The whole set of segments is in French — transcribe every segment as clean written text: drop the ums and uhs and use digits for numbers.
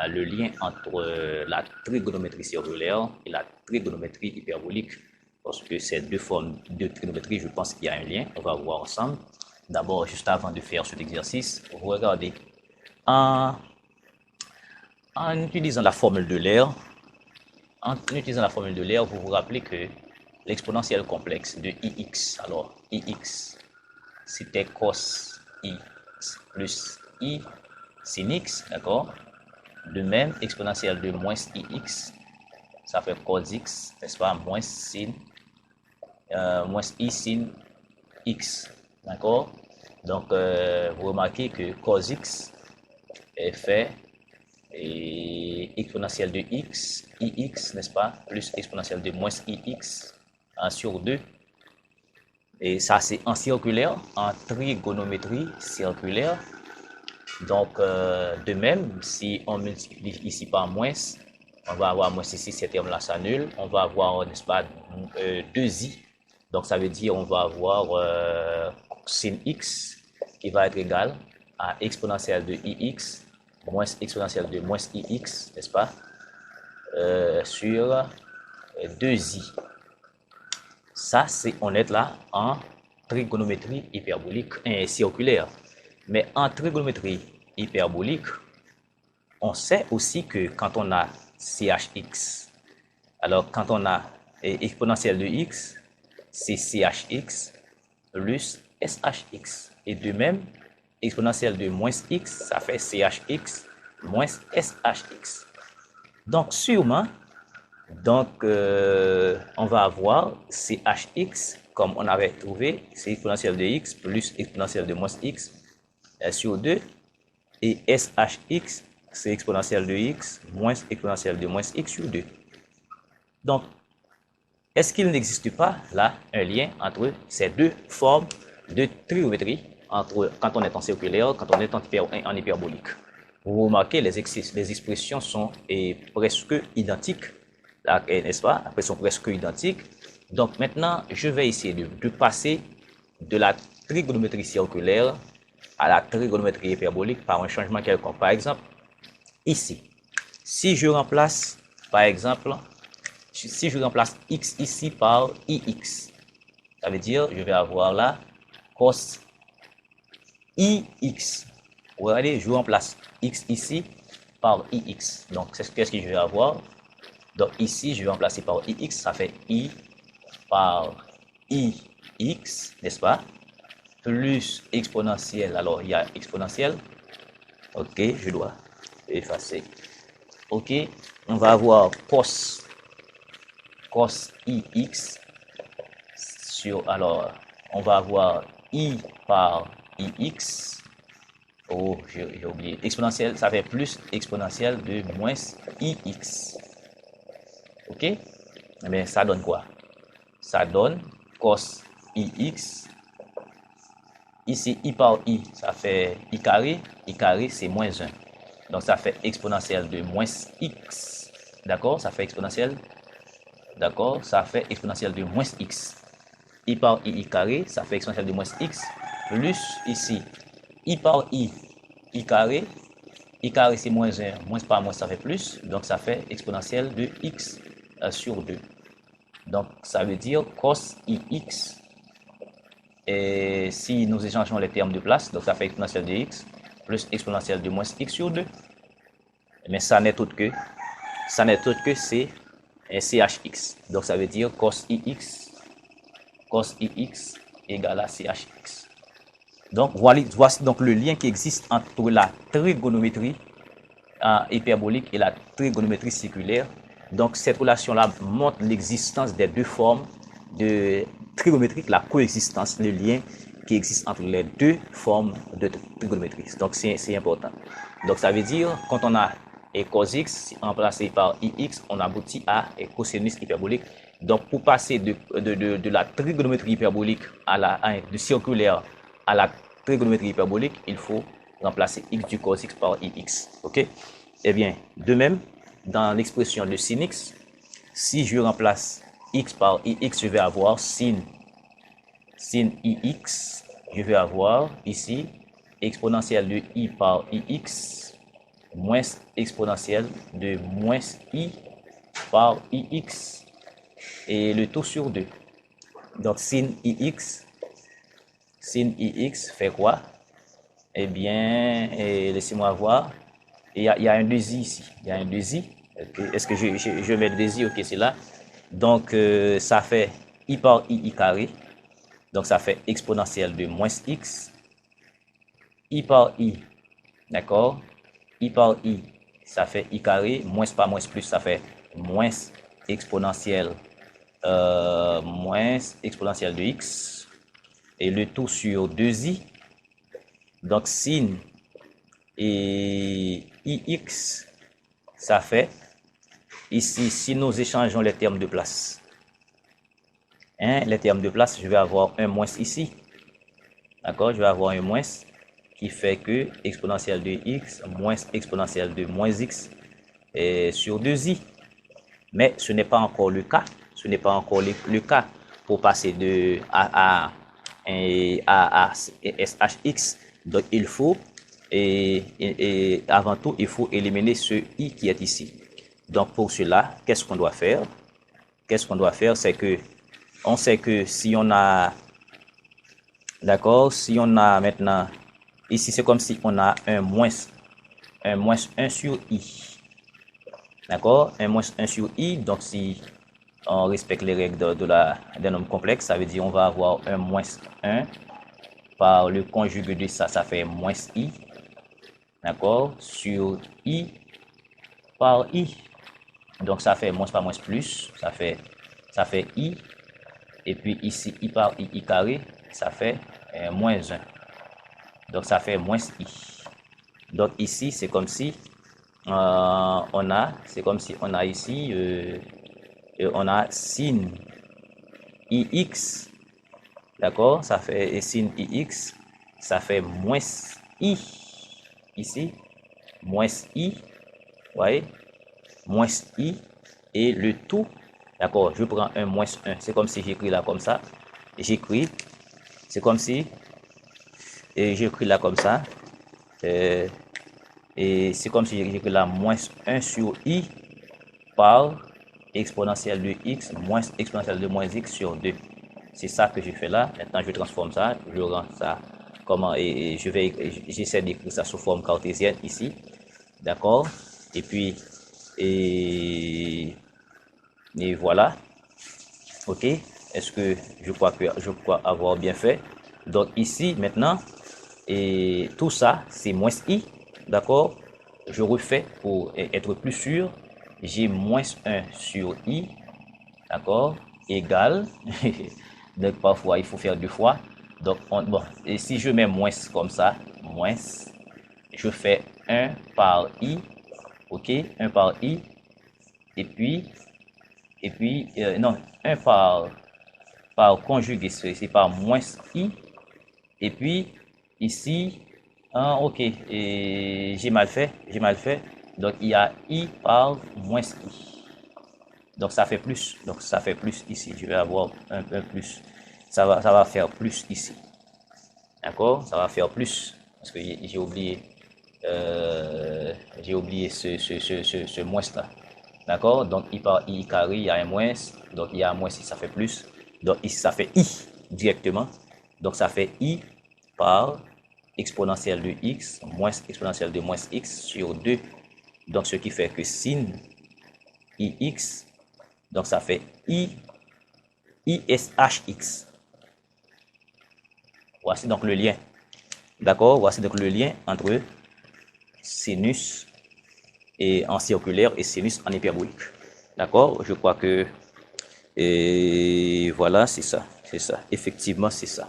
le lien entre la trigonométrie circulaire et la trigonométrie hyperbolique, parce que ces deux formes de trigonométrie, je pense qu'il y a un lien. On va voir ensemble. D'abord, juste avant de faire cet exercice, vous regardez en, en utilisant la formule de l'air. En utilisant la formule de l'air, vous vous rappelez que l'exponentielle complexe de ix, alors ix, c'était cos ix plus i sin x, d'accord? De même, exponentielle de moins ix, ça fait cos x, n'est-ce pas? Moins i sin x, d'accord? Donc, vous remarquez que cos x est fait et exponentielle de x, ix, n'est-ce pas? Plus exponentielle de moins ix, 1 sur 2. Et ça, c'est en circulaire, en trigonométrie circulaire. Donc, de même, si on multiplie ici par moins, on va avoir moins ici, ces termes-là s'annulent. On va avoir, n'est-ce pas, 2i. Donc, ça veut dire on va avoir sin x qui va être égal à exponentielle de ix moins exponentielle de moins ix, n'est-ce pas, sur 2i. Ça, c'est, on est là en trigonométrie hyperbolique et circulaire. Mais en trigonométrie hyperbolique, on sait aussi que quand on a chx, alors quand on a exponentielle de x, c'est chx plus shx. Et de même, exponentielle de moins x, ça fait chx moins shx. Donc, sûrement, on va avoir chx, comme on avait trouvé, c'est exponentielle de x plus exponentielle de moins x sur 2. Et shx, c'est exponentielle de x moins exponentielle de moins x sur 2. Donc, est-ce qu'il n'existe pas là un lien entre ces deux formes de trigonométrie, entre quand on est en circulaire, quand on est en hyperbolique? Vous remarquez, les expressions sont presque identiques, n'est-ce pas? Elles sont presque identiques. Donc maintenant, je vais essayer de passer de la trigonométrie circulaire à la trigonométrie hyperbolique par un changement quelconque. Par exemple, ici, si je remplace, par exemple, si je remplace x ici par ix, ça veut dire je vais avoir là cos ix. Regardez, je remplace x ici par ix. Donc, qu'est-ce que je vais avoir? Donc, ici, je vais remplacer par ix, ça fait i par ix, n'est-ce pas? Plus exponentielle. Alors, il y a exponentielle. Ok, je dois effacer. Ok, on va avoir cos ix sur, alors, on va avoir i par ix. Oh, j'ai oublié. Exponentielle, ça fait plus exponentielle de moins ix. Ok? Eh bien, ça donne quoi? Ça donne cos ix. Ici, i par i, ça fait i carré. I carré, c'est moins 1. Donc, ça fait exponentielle de moins x. D'accord? Ça fait exponentielle. D'accord? Ça fait exponentielle de moins x. I par i carré, ça fait exponentielle de moins x. Plus ici, i par i carré. I carré, c'est moins 1. Moins par moins, ça fait plus. Donc, ça fait exponentielle de x sur 2. Donc, ça veut dire cos ix. Et si nous échangeons les termes de place, donc ça fait exponentielle de x plus exponentielle de moins x sur 2. Mais ça n'est autre que c'est chx. Donc ça veut dire cos ix égale à chx. Donc voici donc le lien qui existe entre la trigonométrie hyperbolique et la trigonométrie circulaire. Donc cette relation-là montre l'existence des deux formes de trigonométrie, la coexistence, le lien qui existe entre les deux formes de trigonométrie. Donc c'est important. Donc ça veut dire quand on a cos x remplacé par ix, on aboutit à cosinus hyperbolique. Donc pour passer de la trigonométrie hyperbolique de circulaire à la trigonométrie hyperbolique, il faut remplacer x du cos x par ix. Ok? Eh bien, de même, dans l'expression de sin x, si je remplace x par ix, je vais avoir sin ix. Je vais avoir ici exponentielle de i par ix moins exponentielle de moins i par ix et le tout sur 2. Donc sin ix fait quoi? Eh bien, laissez-moi voir. Il y a un 2i ici. Il y a un 2i. Est-ce que je mets le 2i? Ok, c'est là. Donc, ça fait i par i carré. Donc, ça fait exponentielle de moins x. I par i, d'accord? I par i, ça fait i carré. Moins par moins plus, ça fait moins exponentielle, de x. Et le tout sur 2i. Donc, sin et ix, ça fait, ici, si nous échangeons les termes de place, hein, les termes de place, je vais avoir un moins ici. D'accord? Je vais avoir un moins qui fait que exponentielle de x moins exponentielle de moins x est sur 2i. Mais ce n'est pas encore le cas. Ce n'est pas encore le cas pour passer de à shx. Donc, il faut, et avant tout, il faut éliminer ce i qui est ici. Donc, pour cela, qu'est-ce qu'on doit faire? Qu'est-ce qu'on doit faire? C'est que, on sait que si on a, d'accord, si on a maintenant, ici, c'est comme si on a un moins 1 sur i. D'accord? Un moins 1 sur i. Donc, si on respecte les règles d'un nombre complexe, ça veut dire on va avoir un moins 1 par le conjugué de ça, ça fait moins i. D'accord? Sur i par i. Donc, ça fait moins par moins plus. Ça fait i. Et puis ici, i par i carré, ça fait moins 1. Donc, ça fait moins i. Donc, ici, c'est comme si c'est comme si on a ici, on a sin ix, d'accord? Ça fait sin ix, ça fait moins i ici, moins i, voyez, moins i et le tout, d'accord? Je prends un moins 1, c'est comme si j'écris là comme ça, j'écris, c'est comme si, et j'écris là comme ça, et c'est comme si j'écris là moins 1 sur i par exponentielle de x moins exponentielle de moins x sur 2. C'est ça que je fais là. Maintenant, je transforme ça, je rends ça comment, et j'essaie d'écrire ça sous forme cartésienne ici. D'accord? Et puis, et voilà. OK? Est-ce que je crois avoir bien fait? Donc ici, maintenant, et tout ça, c'est moins i. D'accord? Je refais pour être plus sûr. J'ai moins 1 sur i. D'accord? Égal. Donc parfois, il faut faire deux fois. Donc, bon, et si je mets moins comme ça, moins, je fais 1 par i. OK? 1 par i. Et puis, non, 1 par conjugué, c'est par moins i. Et puis, ici, ok, et j'ai mal fait. Donc, il y a i par moins i. Donc, ça fait plus. Donc, ça fait plus ici. Je vais avoir un plus. Ça va faire plus ici. D'accord? Ça va faire plus. Parce que j'ai oublié, ce moins-là. D'accord? Donc, i par i carré, il y a un moins. Donc, il y a un moins ici, ça fait plus. Donc, ici, ça fait i directement. Donc, ça fait i par exponentielle de x moins exponentielle de moins x sur 2. Donc, ce qui fait que sin ix, donc ça fait ishx. Voici donc le lien. D'accord? Voici donc le lien entre sinus et en circulaire et sinus en hyperbolique. D'accord? Je crois que et voilà, c'est ça. Effectivement, c'est ça.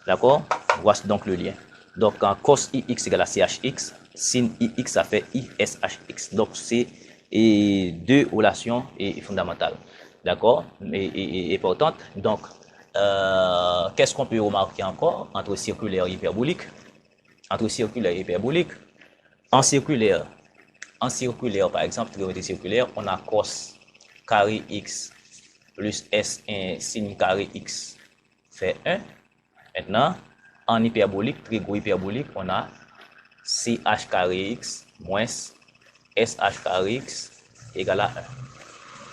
D'accord? Voici donc le lien. Donc, quand cos ix égale à chx, sin ix, ça fait ishx. Donc, c'est deux relations fondamentales. D'accord? Et importantes. Donc, qu'est-ce qu'on peut remarquer encore entre circulaire et hyperbolique? Entre circulaire et hyperbolique, en circulaire, par exemple, trigonométrie circulaire, on a cos carré x plus S1 sin carré x fait 1. Maintenant, en hyperbolique, trigo hyperbolique, on a CH carré X moins SH carré X égale à 1.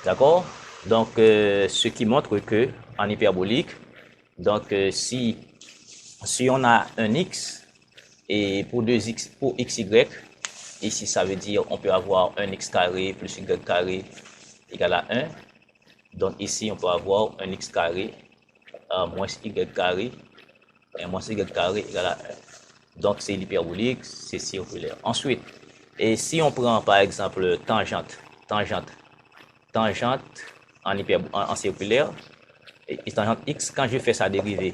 D'accord? Donc, ce qui montre que en hyperbolique, donc si on a un X et pour XY, ici ça veut dire on peut avoir un X carré plus Y carré égale à 1. Donc ici on peut avoir un X carré moins Y carré et moins Y carré égale à 1. Donc c'est l'hyperbolique, c'est circulaire. Ensuite, et si on prend par exemple tangente en circulaire, et tangente X, quand je fais sa dérivée,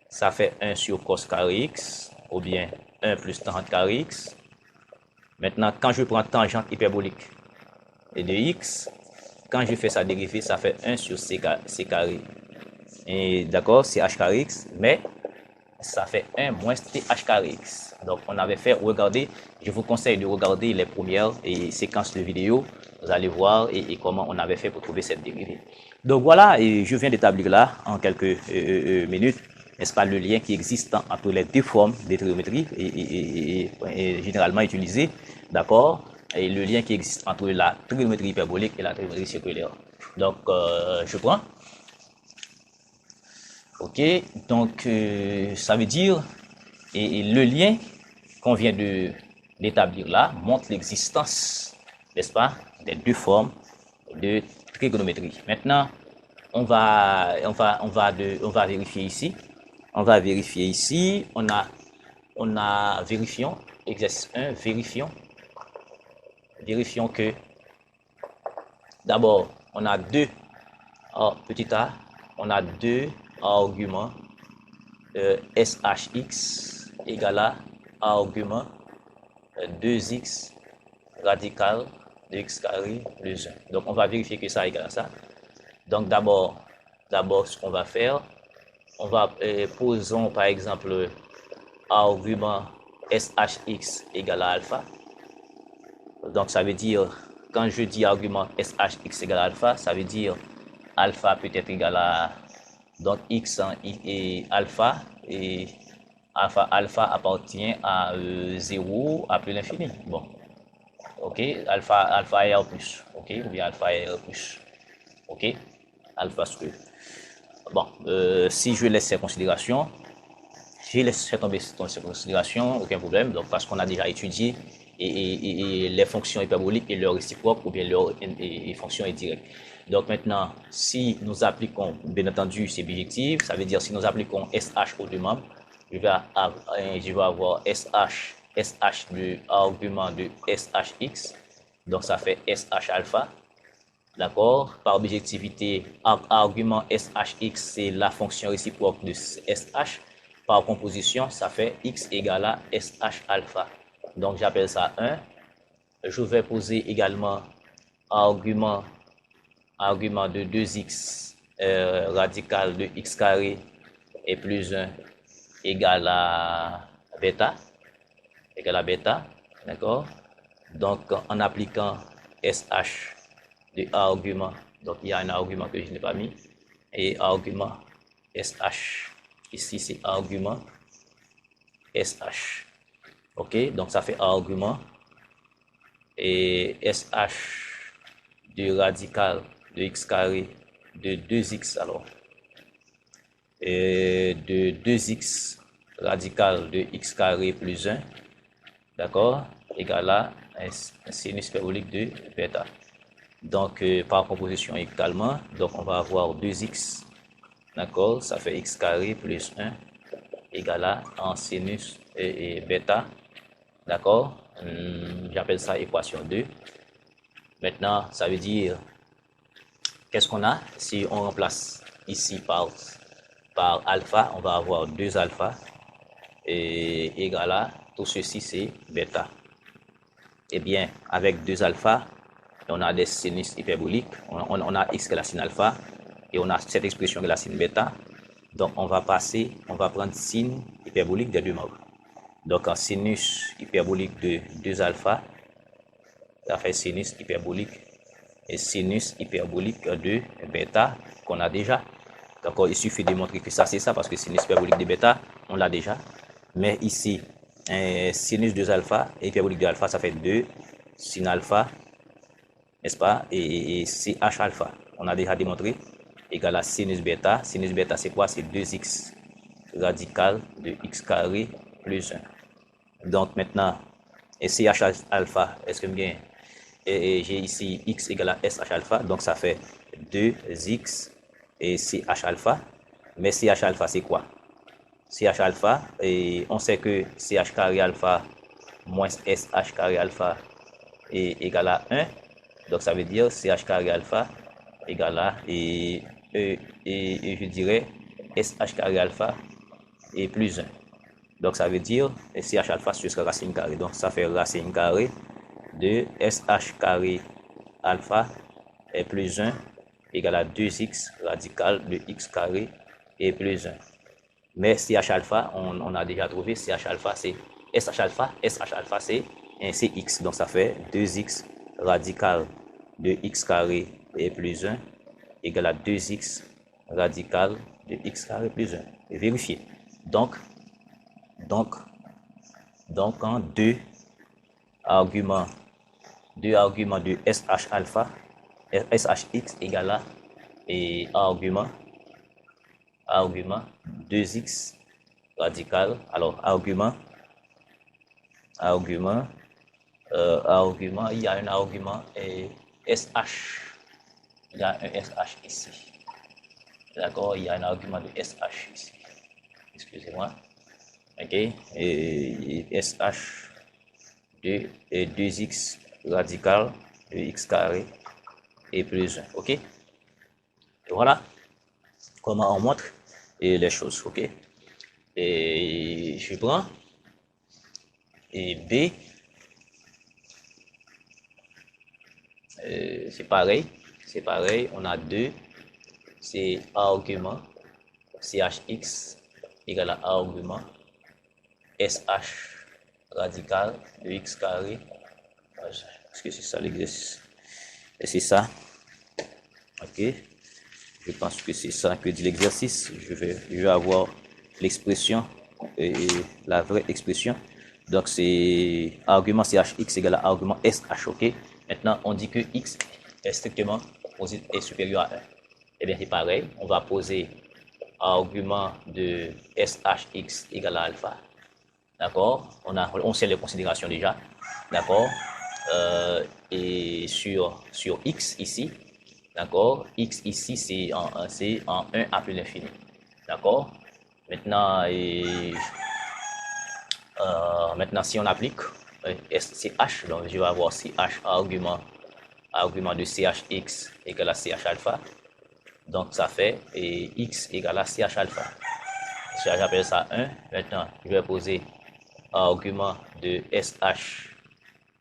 ça fait 1 sur cos carré X, ou bien 1 plus tangente carré X. Maintenant, quand je prends tangente hyperbolique de X, quand je fais sa dérivée, ça fait 1 sur C carré. Et d'accord, c'est H carré X, mais ça fait 1 moins TH carré X. Donc, on avait fait, regardez, je vous conseille de regarder les premières séquences de vidéos. Vous allez voir et comment on avait fait pour trouver cette dérivée. Donc, voilà, et je viens d'établir là, en quelques minutes, n'est-ce pas, le lien qui existe entre les deux formes de trigonométrie et généralement utilisées, d'accord, et le lien qui existe entre la trigonométrie hyperbolique et la trigonométrie circulaire. Donc, je prends. Ok, donc ça veut dire, et le lien qu'on vient d'établir là montre l'existence, n'est-ce pas, des deux formes de trigonométrie. Maintenant, on va vérifier ici. On va vérifier ici. On a vérifions, exercice 1, vérifions que d'abord, on a deux, petit a, on a deux arguments SHX égale à argument 2x radical de x carré plus 1. Donc, on va vérifier que ça égale à ça. Donc, d'abord, ce qu'on va faire, on va posons par exemple argument SHX égale à alpha. Donc, ça veut dire, quand je dis argument SHX égale à alpha, ça veut dire alpha peut être égal à, donc x et alpha appartient à 0 après l'infini. Bon, ok, alpha est R plus, ok, ou bien alpha est R plus, ok, alpha square. Bon, si je laisse ces considérations, je laisse tomber ces considérations, aucun problème, donc parce qu'on a déjà étudié et les fonctions hyperboliques et leurs réciproques ou bien leurs fonctions indirectes. Donc maintenant, si nous appliquons, bien entendu, ces bijectives, ça veut dire si nous appliquons SH aux deux membres, je vais avoir SH de argument de SHX, donc ça fait SH alpha, d'accord, par bijectivité, argument SHX, c'est la fonction réciproque de SH, par composition, ça fait X égale à SH alpha, donc j'appelle ça 1, je vais poser également argument de 2x radical de x carré et plus 1 égale à bêta, d'accord? Donc, en appliquant SH de argument, donc il y a un argument que je n'ai pas mis, et argument SH, ici c'est argument SH, ok? Donc, ça fait argument et SH de radical de x carré de 2x alors et de 2x radical de x carré plus 1, d'accord, égale à un sinus hyperbolique de bêta. Donc par composition également, donc on va avoir 2x, d'accord, ça fait x carré plus 1 égale à un sinus et bêta, d'accord, j'appelle ça équation 2. Maintenant, ça veut dire, qu'est-ce qu'on a? Si on remplace ici par alpha, on va avoir 2 alpha et égal à, tout ceci c'est bêta. Eh bien, avec 2 alpha, on a des sinus hyperboliques, on a x qui est la sin alpha, et on a cette expression qui est la sin bêta. Donc, on va prendre sin hyperbolique des deux membres. Donc, en sinus hyperbolique de 2 alpha, ça fait sinus hyperbolique et sinus hyperbolique de bêta qu'on a déjà. D'accord, il suffit de montrer que ça c'est ça parce que sinus hyperbolique de bêta, on l'a déjà. Mais ici, sinus 2 alpha et hyperbolique de alpha, ça fait 2 sin alpha, n'est-ce pas, et CH alpha. On a déjà démontré, égal à sinus bêta. Sinus bêta, c'est quoi? C'est 2x radical de x carré plus 1. Donc maintenant, et CH alpha, est-ce que bien, et j'ai ici x égale à SH alpha, donc ça fait 2x et CH alpha. Mais CH alpha, c'est quoi? CH alpha, et on sait que CH carré alpha moins SH carré alpha est égal à 1. Donc ça veut dire CH carré alpha égale à, et je dirais SH carré alpha et plus 1. Donc ça veut dire CH alpha sur racine carrée. Donc ça fait racine carrée de SH carré alpha et plus 1 égale à 2x radical de x carré et plus 1. Mais CH alpha, on a déjà trouvé CH alpha, c'est SH alpha c'est un CX. Donc ça fait 2x radical de x carré et plus 1 égale à 2x radical de x carré plus 1. Et vérifier. Donc en deux arguments de SH alpha, SHX égale à et argument 2x radical. Alors argument, il y a un argument et SH, il y a un SH ici. D'accord, il y a un argument de SH ici. Excusez-moi. Ok, et SH de 2x radical de x carré et plus 1. Ok, et voilà comment on montre les choses. Ok, et je prends et B, c'est pareil, on a deux, c'est argument CHX égale à argument SH radical de x carré. Est-ce que c'est ça l'exercice? Et c'est ça. Ok. Je pense que c'est ça que dit l'exercice. Je vais avoir l'expression et la vraie expression. Donc c'est argument CHX égale à argument SH. Ok. Maintenant on dit que x est strictement est supérieur à 1. Eh bien c'est pareil. On va poser argument de SHX égale à alpha. D'accord, on sait les considérations déjà. D'accord, et sur x ici, d'accord, x ici c'est en 1 à plus l'infini. D'accord, maintenant maintenant si on applique CH, donc je vais avoir CH argument de CHX égale à CH alpha. Donc ça fait x égale à CH alpha. J'appelle ça 1. Maintenant je vais poser argument de SH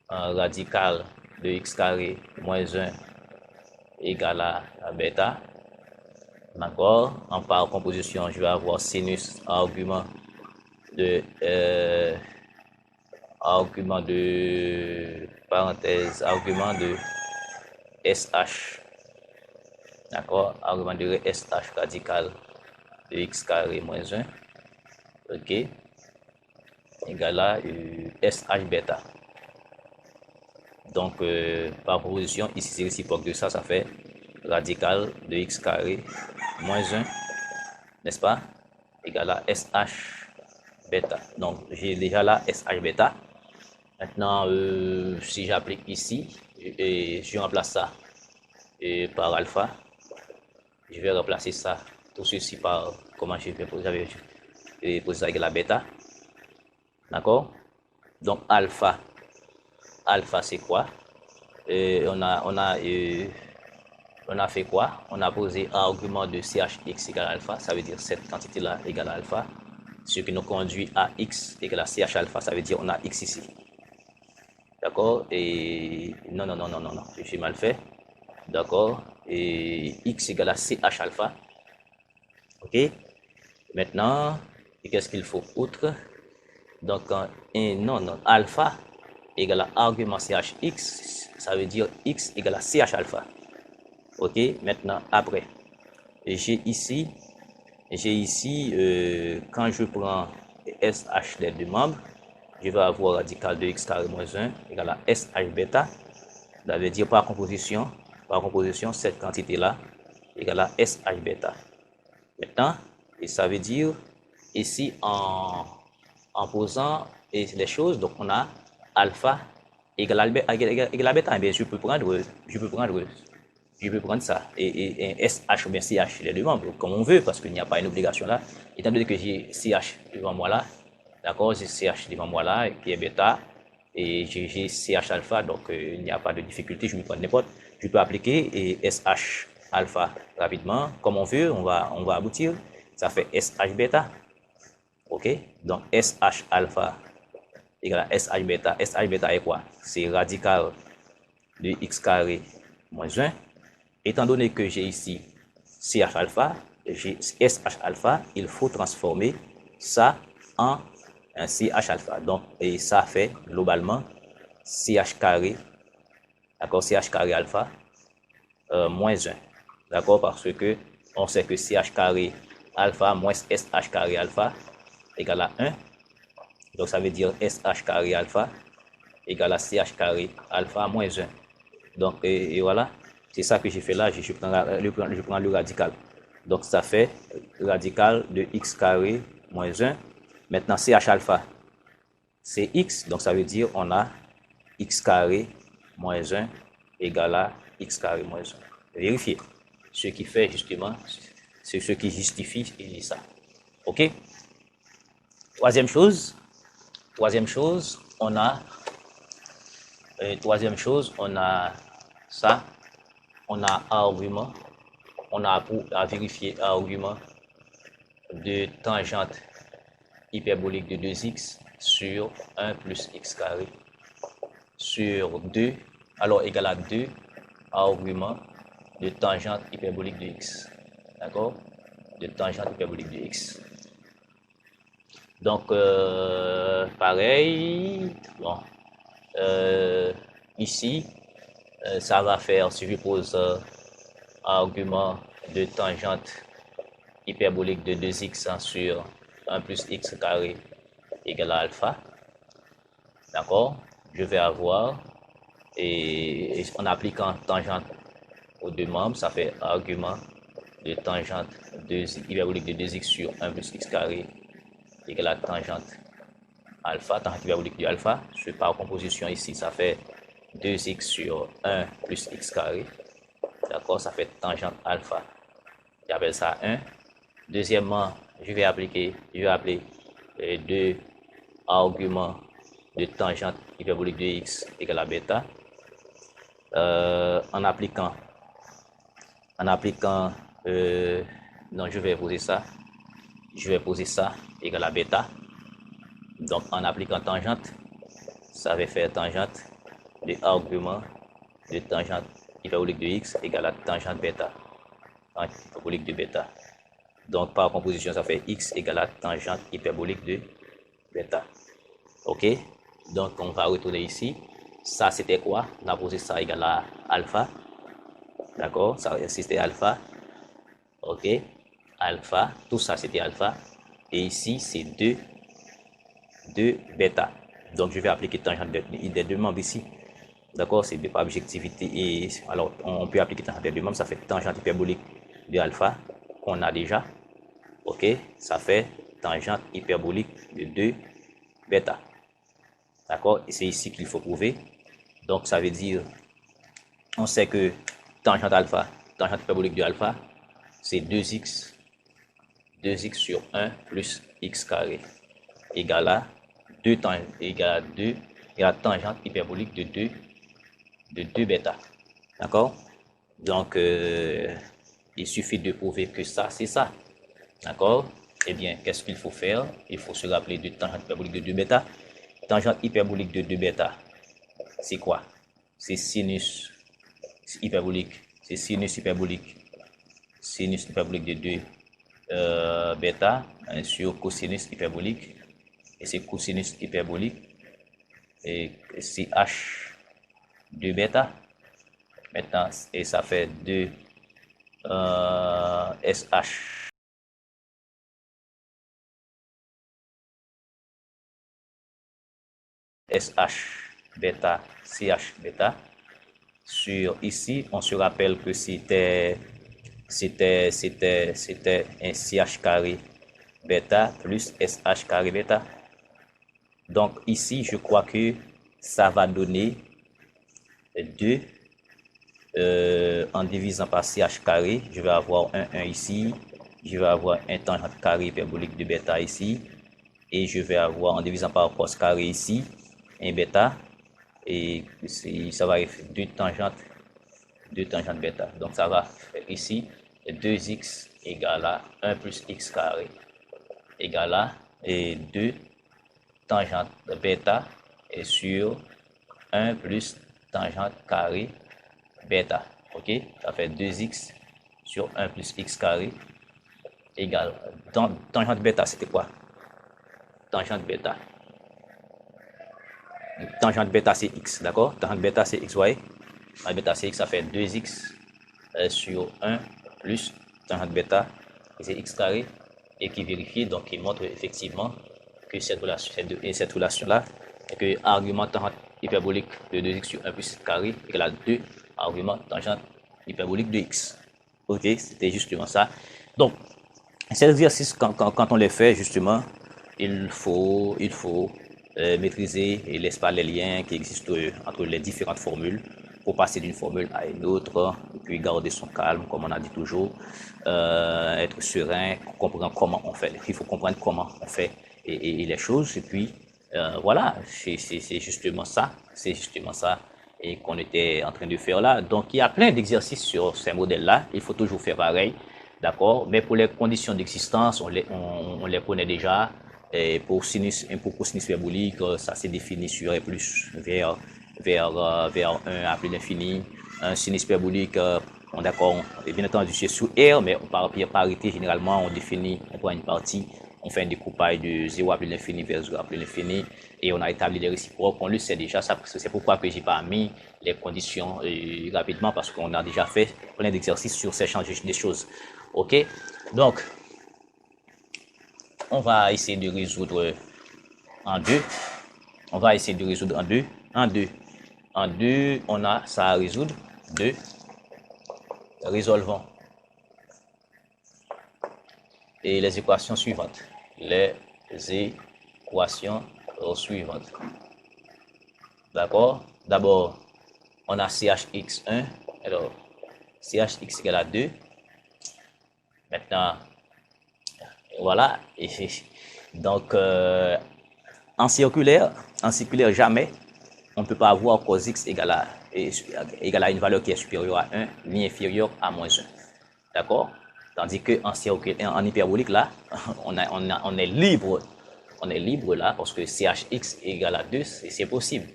radical de x carré moins 1 égale à bêta. D'accord. En par composition, je vais avoir sinus argument de parenthèse argument de SH. D'accord. Argument de SH radical de x carré moins 1. Ok. Égale à SH bêta. Donc, par proposition, ici c'est réciproque de ça, ça fait radical de x carré moins 1, n'est-ce pas, égal à SH bêta. Donc, j'ai déjà là SH bêta. Maintenant, si j'applique ici, et je remplace ça par alpha, je vais remplacer ça, tout ceci par, comment je vais poser ça égal à bêta. D'accord? Donc, alpha c'est quoi? On a fait quoi? On a posé argument de CHX égale à alpha, ça veut dire cette quantité là égale à alpha, ce qui nous conduit à x égale à CH alpha, ça veut dire on a x ici. D'accord? Et non, j'ai mal fait. D'accord? Et x égale à CH alpha. Ok? Maintenant, qu'est-ce qu'il faut outre? Donc, alpha égale à argument CHX, ça veut dire x égale à CH alpha. Ok, maintenant après, j'ai ici, quand je prends SH des deux membres, je vais avoir radical de x carré moins 1 égale à SH bêta. Ça veut dire par composition, cette quantité-là égale à SH bêta. Maintenant, et ça veut dire, ici, en posant les choses, donc on a alpha égale à bêta. Eh bien, je peux prendre ça et SH ou bien CH, les deux membres, comme on veut, parce qu'il n'y a pas une obligation là. Étant donné que j'ai CH devant moi là, d'accord, j'ai CH devant moi là, qui est bêta, et j'ai CH alpha, donc il n'y a pas de difficulté, je me prends n'importe. Je peux appliquer et SH alpha rapidement, comme on veut, on va aboutir. Ça fait SH bêta, ok? Donc SH alpha égale à SH bêta. SH bêta est quoi? C'est radical de x carré moins 1. Étant donné que j'ai ici CH alpha, j'ai SH alpha, il faut transformer ça en un CH alpha. Donc, et ça fait globalement CH carré, d'accord, CH carré alpha moins 1. D'accord, parce que on sait que CH carré alpha moins SH carré alpha égale à 1. Donc, ça veut dire SH carré alpha égale à CH carré alpha moins 1. Donc, et voilà, c'est ça que j'ai fait là. Je prends le radical. Donc, ça fait radical de x carré moins 1. Maintenant, CH alpha, c'est x. Donc, ça veut dire on a x carré moins 1 égale à x carré moins 1. Vérifiez. Ce qui fait justement, c'est ce qui justifie ça. OK? Troisième chose, on a ça, on a argument, on a à vérifier argument de tangente hyperbolique de 2x sur 1 plus x carré sur 2, alors égal à 2 argument de tangente hyperbolique de x. D'accord? De tangente hyperbolique de x. Donc, pareil, bon, ici, ça va faire, si je pose argument de tangente hyperbolique de 2x sur 1 plus x carré égale à alpha, d'accord, je vais avoir, et en appliquant tangente aux deux membres, ça fait argument de tangente hyperbolique de 2x sur 1 plus x carré égale à tangente alpha, tangente hyperbolique de alpha, par composition ici, ça fait 2x sur 1 plus x carré, d'accord, ça fait tangente alpha, j'appelle ça 1. Deuxièmement, je vais appeler deux arguments de tangente hyperbolique de x égale à bêta. En appliquant, non, je vais poser ça égale à bêta. Donc, en appliquant tangente, ça va faire tangente de argument de tangente hyperbolique de x égale à tangente bêta, tangente hyperbolique de bêta. Donc, par composition, ça fait x égale à tangente hyperbolique de bêta. OK? Donc, on va retourner ici. Ça, c'était quoi? On a posé ça égal à alpha. D'accord? Ça, c'était alpha. OK? Alpha. Tout ça, c'était alpha. Et ici, c'est 2 bêta. Donc, je vais appliquer tangente des deux membres ici. D'accord? C'est par objectivité. Et alors, on peut appliquer tangente des deux membres. Ça fait tangente hyperbolique de alpha qu'on a déjà. OK? Ça fait tangente hyperbolique de 2 bêta. D'accord? Et c'est ici qu'il faut prouver. Donc, ça veut dire, on sait que tangente hyperbolique de alpha, c'est 2x sur 1 plus x carré égale à 2 tangente hyperbolique de 2 bêta. D'accord? Donc, il suffit de prouver que ça, c'est ça. D'accord? Eh bien, qu'est-ce qu'il faut faire? Il faut se rappeler de tangente hyperbolique de 2 bêta. Tangente hyperbolique de 2 bêta, c'est quoi? C'est sinus hyperbolique. C'est sinus hyperbolique. Sinus hyperbolique de 2 bêta sur cosinus hyperbolique. Et c'est cosinus hyperbolique. Et c'est h 2 bêta. Maintenant, et ça fait 2 SH SH bêta, CH bêta. Sur ici, on se rappelle que c'était un CH carré bêta plus SH carré bêta. Donc ici, je crois que ça va donner 2 en divisant par CH carré. Je vais avoir un 1 ici. Je vais avoir un tangente carré hyperbolique de bêta ici. Et je vais avoir en divisant par cos carré ici, un bêta. Et ça va faire 2 tangentes bêta. Donc ça va faire ici 2x égale à 1 plus x carré égale à 2 tangente bêta et sur 1 plus tangente carré bêta. Ok, ça fait 2x sur 1 plus x carré égale. Tangente bêta, c'était quoi? Tangente bêta. Tangente bêta, c'est x, d'accord? Tangente bêta, c'est x, voyez? Tangente bêta, c'est x, ça fait 2x sur 1 plus tangente bêta, c'est x carré, et qui vérifie, donc qui montre effectivement que cette relation-là, et que argument tangente hyperbolique de 2x sur 1 plus x carré égale à 2 argument tangente hyperbolique de x. Ok, c'était justement ça. Donc, cet exercice, quand on les fait, justement, il faut maîtriser et laisse pas les liens qui existent entre les différentes formules pour passer d'une formule à une autre, et puis garder son calme, comme on a dit toujours, être serein, comprendre comment on fait. Il faut comprendre comment on fait et les choses, et puis voilà, c'est justement ça, et qu'on était en train de faire là. Donc, il y a plein d'exercices sur ces modèles-là, il faut toujours faire pareil, d'accord? Mais pour les conditions d'existence, on les connaît déjà. Et pour cosinus hyperbolique, ça s'est défini sur et plus vers 1 à plus l'infini. Un sinus hyperbolique, d'accord, bien entendu, c'est sous R, mais par parité, généralement, on définit, on prend une partie, on fait un découpage de 0 à plus l'infini vers 0 à plus l'infini, et on a établi les réciproques. On le sait déjà, c'est pourquoi que j'ai pas mis les conditions rapidement, parce qu'on a déjà fait plein d'exercices sur ces changements des choses. Ok, donc on va essayer de résoudre en deux. On va essayer de résoudre en deux. En deux, on a ça à résoudre. 2. Résolvons. Et les équations suivantes. Les équations suivantes. D'accord? D'abord, on a CHX1. Alors, CHX égale à 2. Maintenant, voilà. Et donc, en circulaire, jamais on ne peut pas avoir cos x égale à une valeur qui est supérieure à 1 ni inférieure à moins 1. D'accord? Tandis qu'en hyperbolique, là, on est libre. On est libre là parce que CHX égale à 2, c'est possible.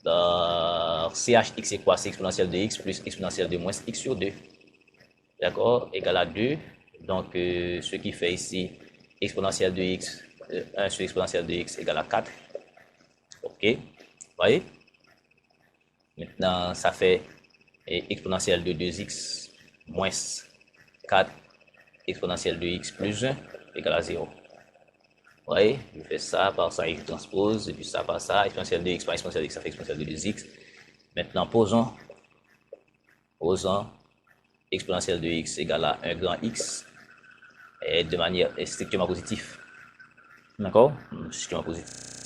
CHX c'est quoi? C'est exponentielle de x plus exponentielle de moins x sur 2. D'accord? Égale à 2. Donc, ce qui fait ici exponentielle de x, 1 sur exponentielle de x égale à 4. Ok? Voyez? Maintenant, ça fait exponentielle de 2x moins 4 exponentielle de x plus 1 égale à 0. Vous voyez, je fais ça par ça et je transpose, et puis ça par ça, exponentielle de x par exponentielle de x, ça fait exponentielle de 2x. Maintenant, posons exponentielle de x égale à 1 grand x, et de manière strictement positive. D'accord? Strictement positive.